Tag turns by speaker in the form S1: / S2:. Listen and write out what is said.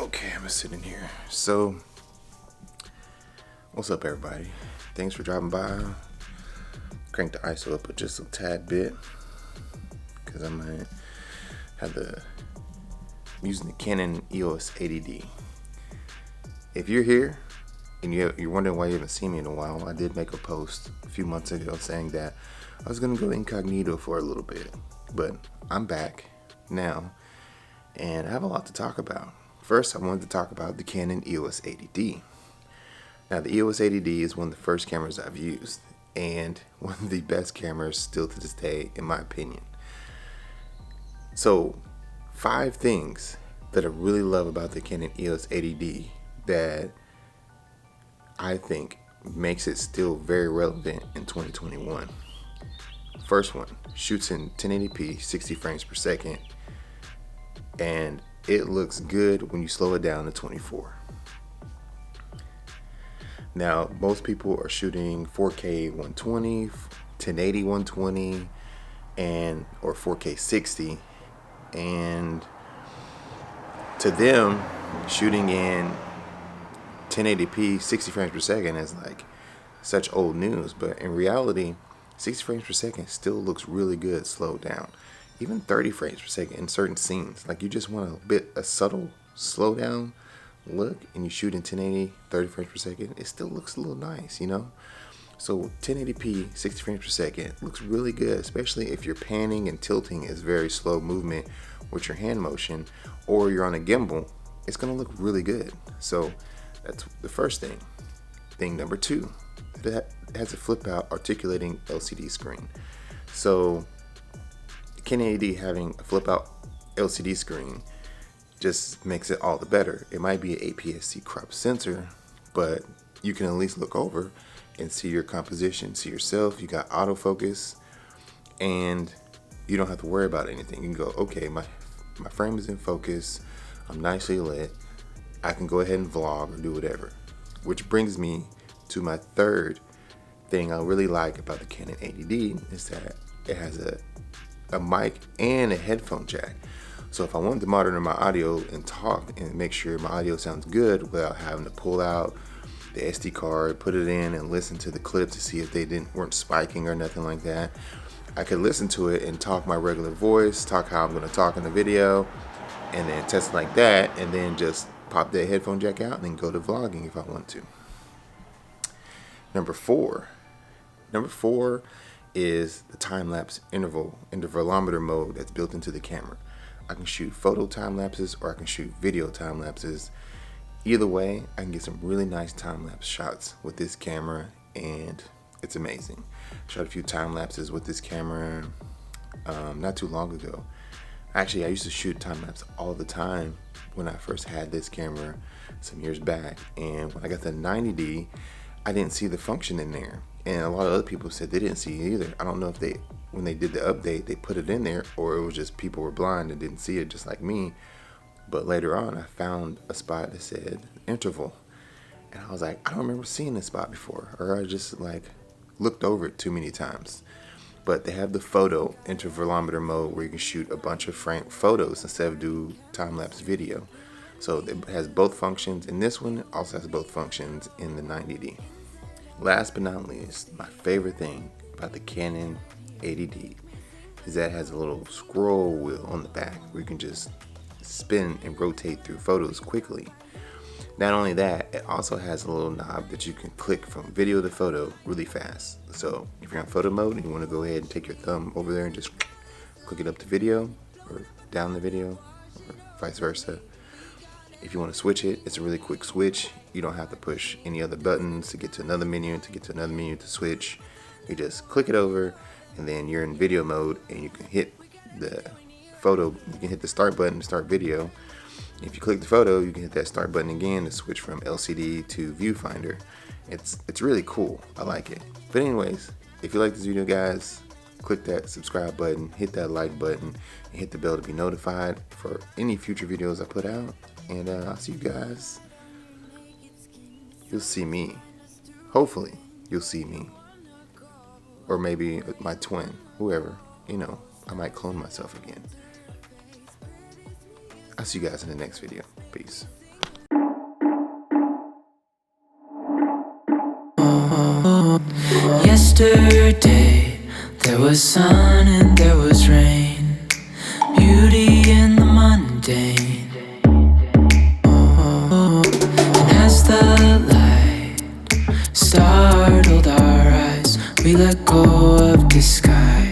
S1: Okay, I'm just sitting here. So, what's up, everybody? Thanks for dropping by. Crank the ISO up just a tad bit because I might have using the Canon EOS 80D. If you're here and you're wondering why you haven't seen me in a while, I did make a post a few months ago saying that I was gonna go incognito for a little bit, but I'm back now, and I have a lot to talk about. First, I wanted to talk about the Canon EOS 80D. Now, the EOS 80D is one of the first cameras I've used, and one of the best cameras still to this day, in my opinion. So, 5 things that I really love about the Canon EOS 80D that I think makes it still very relevant in 2021. First one, shoots in 1080p, 60 frames per second, and it looks good when you slow it down to 24. Now, most people are shooting 4K 120, 1080 120, or 4K 60, and to them, shooting in 1080p 60 frames per second is like such old news, but in reality, 60 frames per second still looks really good slowed down. Even 30 frames per second in certain scenes. Like, you just want a subtle slowdown look and you shoot in 1080, 30 frames per second, it still looks a little nice, you know? So 1080p, 60 frames per second looks really good, especially if you're panning and tilting is very slow movement with your hand motion, or you're on a gimbal, it's gonna look really good. So that's the first thing. Thing number 2, that has a flip out articulating LCD screen. So Canon 80D having a flip out LCD screen just makes it all the better. It might be an APS-C crop sensor, but you can at least look over and see your composition, see yourself. You got autofocus, and you don't have to worry about anything. You can go, okay, my frame is in focus, I'm nicely lit, I can go ahead and vlog or do whatever. Which brings me to my third thing I really like about the Canon 80D is that it has a mic and a headphone jack. So if I wanted to monitor my audio and talk and make sure my audio sounds good without having to pull out the SD card, put it in, and listen to the clip to see if they weren't spiking or nothing like that, I could listen to it and talk my regular voice, talk how I'm going to talk in the video, and then test it like that, and then just pop that headphone jack out and then go to vlogging if I want to. Number four is the time-lapse intervalometer mode that's built into the camera. I can shoot photo time lapses or I can shoot video time lapses. Either way, I can get some really nice time lapse shots with this camera, and it's amazing. I shot a few time lapses with this camera not too long ago. Actually, I used to shoot time lapse all the time when I first had this camera some years back, and when I got the 90D, I didn't see the function in there. And a lot of other people said they didn't see it either. I don't know if when they did the update, they put it in there, or it was just people were blind and didn't see it just like me. But later on, I found a spot that said interval. And I was like, I don't remember seeing this spot before. Or I just like looked over it too many times. But they have the photo intervalometer mode where you can shoot a bunch of photos instead of do time-lapse video. So it has both functions, and this one also has both functions in the 90D. Last but not least, my favorite thing about the Canon 80D is that it has a little scroll wheel on the back where you can just spin and rotate through photos quickly. Not only that, it also has a little knob that you can click from video to photo really fast. So if you're on photo mode and you want to go ahead and take your thumb over there and just click it up to video or down the video or vice versa. If you want to switch it, it's a really quick switch. You don't have to push any other buttons to get to another menu, to switch. You just click it over, and then you're in video mode, and you can hit the photo. You can hit the start button to start video. If you click the photo, you can hit that start button again to switch from LCD to viewfinder. It's really cool. I like it. But anyways, if you like this video, guys, click that subscribe button, hit that like button, and hit the bell to be notified for any future videos I put out. And I'll see you guys. You'll see me. Hopefully, you'll see me. Or maybe my twin, whoever. You know, I might clone myself again. I'll see you guys in the next video. Peace.
S2: Yesterday, there was sun and there was rain, beauty in the mundane. And as the light startled our eyes, we let go of disguise.